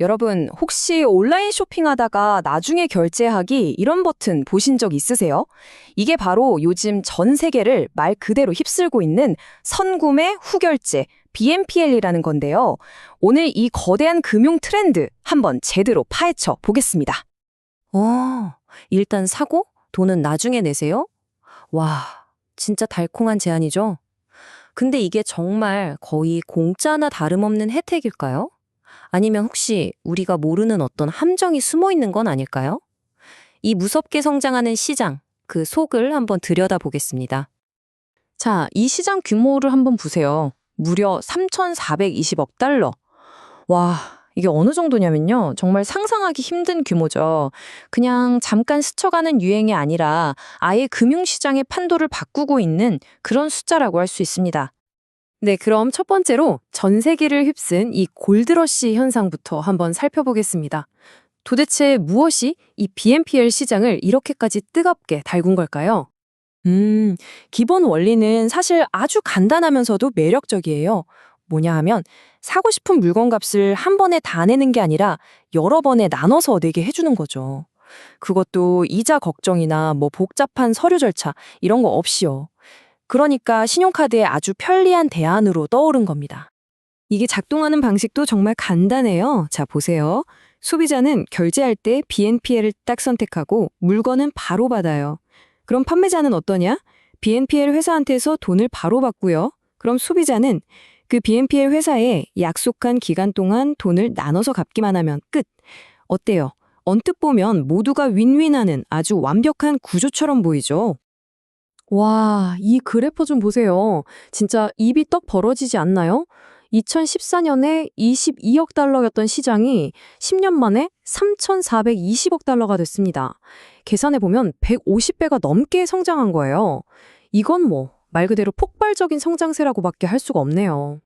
여러분, 혹시 온라인 쇼핑하다가 나중에 결제하기 이런 버튼 보신 적 있으세요? 이게 바로 요즘 전 세계를 말 그대로 휩쓸고 있는 선구매 후결제, BNPL이라는 건데요. 오늘 이 거대한 금융 트렌드 한번 제대로 파헤쳐 보겠습니다. 일단 사고 돈은 나중에 내세요? 와, 진짜 달콤한 제안이죠? 근데 이게 정말 거의 공짜나 다름없는 혜택일까요? 아니면 혹시 우리가 모르는 어떤 함정이 숨어 있는 건 아닐까요? 이 무섭게 성장하는 시장, 그 속을 한번 들여다보겠습니다. 자, 이 시장 규모를 한번 보세요. 무려 3,420억 달러. 와, 이게 어느 정도냐면요. 정말 상상하기 힘든 규모죠. 그냥 잠깐 스쳐가는 유행이 아니라 아예 금융시장의 판도를 바꾸고 있는 그런 숫자라고 할 수 있습니다. 네, 그럼 첫 번째로 전 세계를 휩쓴 이 골드러시 현상부터 한번 살펴보겠습니다. 도대체 무엇이 이 BNPL 시장을 이렇게까지 뜨겁게 달군 걸까요? 기본 원리는 사실 아주 간단하면서도 매력적이에요. 뭐냐 하면 사고 싶은 물건 값을 한 번에 다 내는 게 아니라 여러 번에 나눠서 내게 해주는 거죠. 그것도 이자 걱정이나 복잡한 서류 절차 이런 거 없이요. 그러니까 신용카드의 아주 편리한 대안으로 떠오른 겁니다. 이게 작동하는 방식도 정말 간단해요. 자, 보세요. 소비자는 결제할 때 BNPL을 딱 선택하고 물건은 바로 받아요. 그럼 판매자는 어떠냐? BNPL 회사한테서 돈을 바로 받고요. 그럼 소비자는 그 BNPL 회사에 약속한 기간 동안 돈을 나눠서 갚기만 하면 끝. 어때요? 언뜻 보면 모두가 윈윈하는 아주 완벽한 구조처럼 보이죠? 와, 이 그래프 좀 보세요. 진짜 입이 떡 벌어지지 않나요? 2014년에 22억 달러였던 시장이 10년 만에 3,420억 달러가 됐습니다. 계산해보면 150배가 넘게 성장한 거예요. 이건 말 그대로 폭발적인 성장세라고밖에 할 수가 없네요.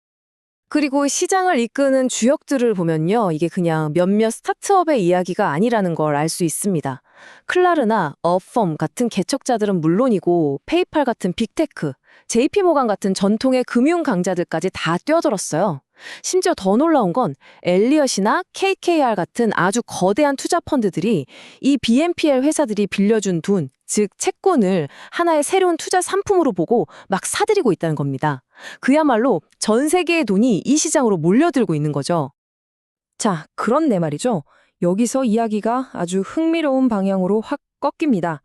그리고 시장을 이끄는 주역들을 보면요. 이게 그냥 몇몇 스타트업의 이야기가 아니라는 걸 알 수 있습니다. 클라르나 어펌 같은 개척자들은 물론이고 페이팔 같은 빅테크, JP모간 같은 전통의 금융 강자들까지 다 뛰어들었어요. 심지어 더 놀라운 건 엘리엇이나 KKR 같은 아주 거대한 투자 펀드들이 이 BNPL 회사들이 빌려준 돈, 즉 채권을 하나의 새로운 투자 상품으로 보고 막 사들이고 있다는 겁니다. 그야말로 전 세계의 돈이 이 시장으로 몰려들고 있는 거죠. 자, 그런데 말이죠. 여기서 이야기가 아주 흥미로운 방향으로 확 꺾입니다.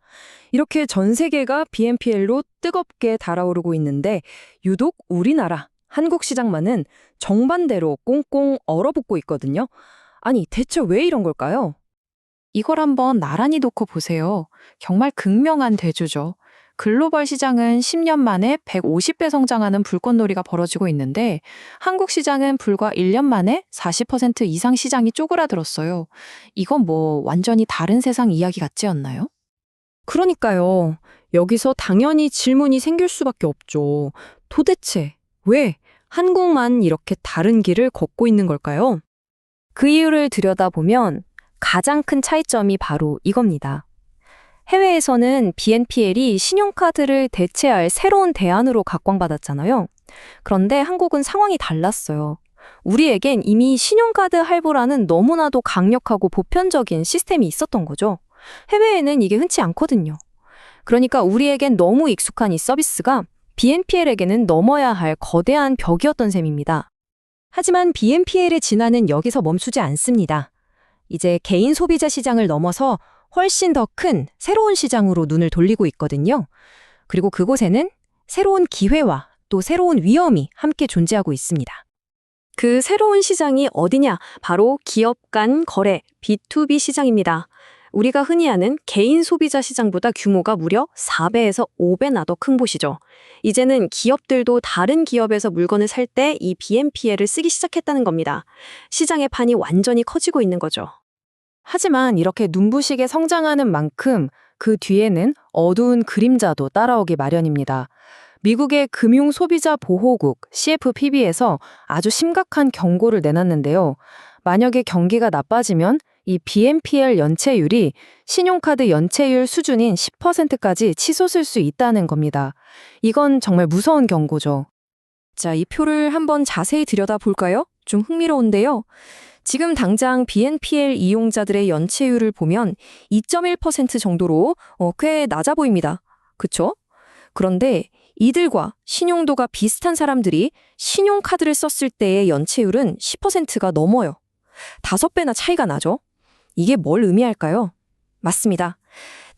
이렇게 전 세계가 BNPL로 뜨겁게 달아오르고 있는데 유독 우리나라, 한국 시장만은 정반대로 꽁꽁 얼어붙고 있거든요. 아니, 대체 왜 이런 걸까요? 이걸 한번 나란히 놓고 보세요. 정말 극명한 대조죠. 글로벌 시장은 10년 만에 150배 성장하는 불꽃놀이가 벌어지고 있는데 한국 시장은 불과 1년 만에 40% 이상 시장이 쪼그라들었어요. 이건 완전히 다른 세상 이야기 같지 않나요? 그러니까요. 여기서 당연히 질문이 생길 수밖에 없죠. 도대체 왜 한국만 이렇게 다른 길을 걷고 있는 걸까요? 그 이유를 들여다보면 가장 큰 차이점이 바로 이겁니다. 해외에서는 BNPL이 신용카드를 대체할 새로운 대안으로 각광받았잖아요. 그런데 한국은 상황이 달랐어요. 우리에겐 이미 신용카드 할부라는 너무나도 강력하고 보편적인 시스템이 있었던 거죠. 해외에는 이게 흔치 않거든요. 그러니까 우리에겐 너무 익숙한 이 서비스가 BNPL에게는 넘어야 할 거대한 벽이었던 셈입니다. 하지만 BNPL의 진화는 여기서 멈추지 않습니다. 이제 개인 소비자 시장을 넘어서 훨씬 더 큰 새로운 시장으로 눈을 돌리고 있거든요. 그리고 그곳에는 새로운 기회와 또 새로운 위험이 함께 존재하고 있습니다. 그 새로운 시장이 어디냐? 바로 기업 간 거래, B2B 시장입니다. 우리가 흔히 아는 개인 소비자 시장보다 규모가 무려 4배에서 5배나 더 큰 곳이죠. 이제는 기업들도 다른 기업에서 물건을 살 때 이 BNPL을 쓰기 시작했다는 겁니다. 시장의 판이 완전히 커지고 있는 거죠. 하지만 이렇게 눈부시게 성장하는 만큼 그 뒤에는 어두운 그림자도 따라오기 마련입니다. 미국의 금융소비자보호국 CFPB에서 아주 심각한 경고를 내놨는데요. 만약에 경기가 나빠지면 이 BNPL 연체율이 신용카드 연체율 수준인 10%까지 치솟을 수 있다는 겁니다. 이건 정말 무서운 경고죠. 자, 이 표를 한번 자세히 들여다볼까요? 좀 흥미로운데요. 지금 당장 BNPL 이용자들의 연체율을 보면 2.1% 정도로 꽤 낮아 보입니다. 그쵸? 그런데 이들과 신용도가 비슷한 사람들이 신용카드를 썼을 때의 연체율은 10%가 넘어요. 5배나 차이가 나죠? 이게 뭘 의미할까요? 맞습니다.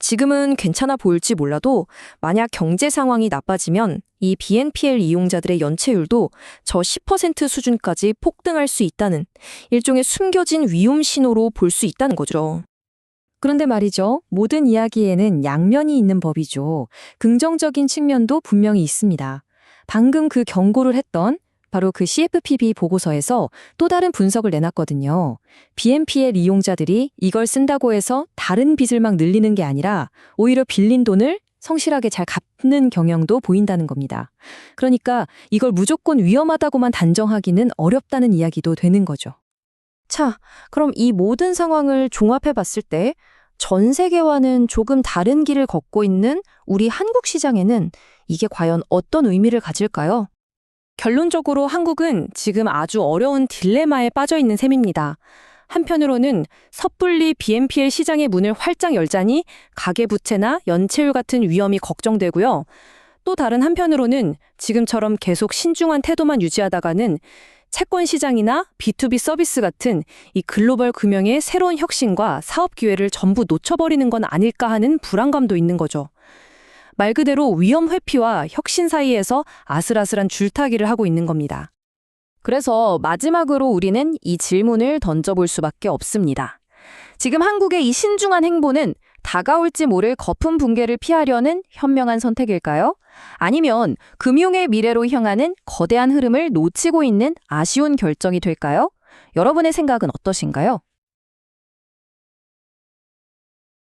지금은 괜찮아 보일지 몰라도 만약 경제 상황이 나빠지면 이 BNPL 이용자들의 연체율도 저 10% 수준까지 폭등할 수 있다는 일종의 숨겨진 위험 신호로 볼 수 있다는 거죠. 그런데 말이죠. 모든 이야기에는 양면이 있는 법이죠. 긍정적인 측면도 분명히 있습니다. 방금 그 경고를 했던 바로 그 CFPB 보고서에서 또 다른 분석을 내놨거든요. BNPL 이용자들이 이걸 쓴다고 해서 다른 빚을 막 늘리는 게 아니라 오히려 빌린 돈을 성실하게 잘 갚는 경향도 보인다는 겁니다. 그러니까 이걸 무조건 위험하다고만 단정하기는 어렵다는 이야기도 되는 거죠. 자, 그럼 이 모든 상황을 종합해 봤을 때 전 세계와는 조금 다른 길을 걷고 있는 우리 한국 시장에는 이게 과연 어떤 의미를 가질까요? 결론적으로 한국은 지금 아주 어려운 딜레마에 빠져 있는 셈입니다. 한편으로는 섣불리 BNPL 시장의 문을 활짝 열자니 가계부채나 연체율 같은 위험이 걱정되고요. 또 다른 한편으로는 지금처럼 계속 신중한 태도만 유지하다가는 채권 시장이나 B2B 서비스 같은 이 글로벌 금융의 새로운 혁신과 사업 기회를 전부 놓쳐버리는 건 아닐까 하는 불안감도 있는 거죠. 말 그대로 위험 회피와 혁신 사이에서 아슬아슬한 줄타기를 하고 있는 겁니다. 그래서 마지막으로 우리는 이 질문을 던져볼 수밖에 없습니다. 지금 한국의 이 신중한 행보는 다가올지 모를 거품 붕괴를 피하려는 현명한 선택일까요? 아니면 금융의 미래로 향하는 거대한 흐름을 놓치고 있는 아쉬운 결정이 될까요? 여러분의 생각은 어떠신가요?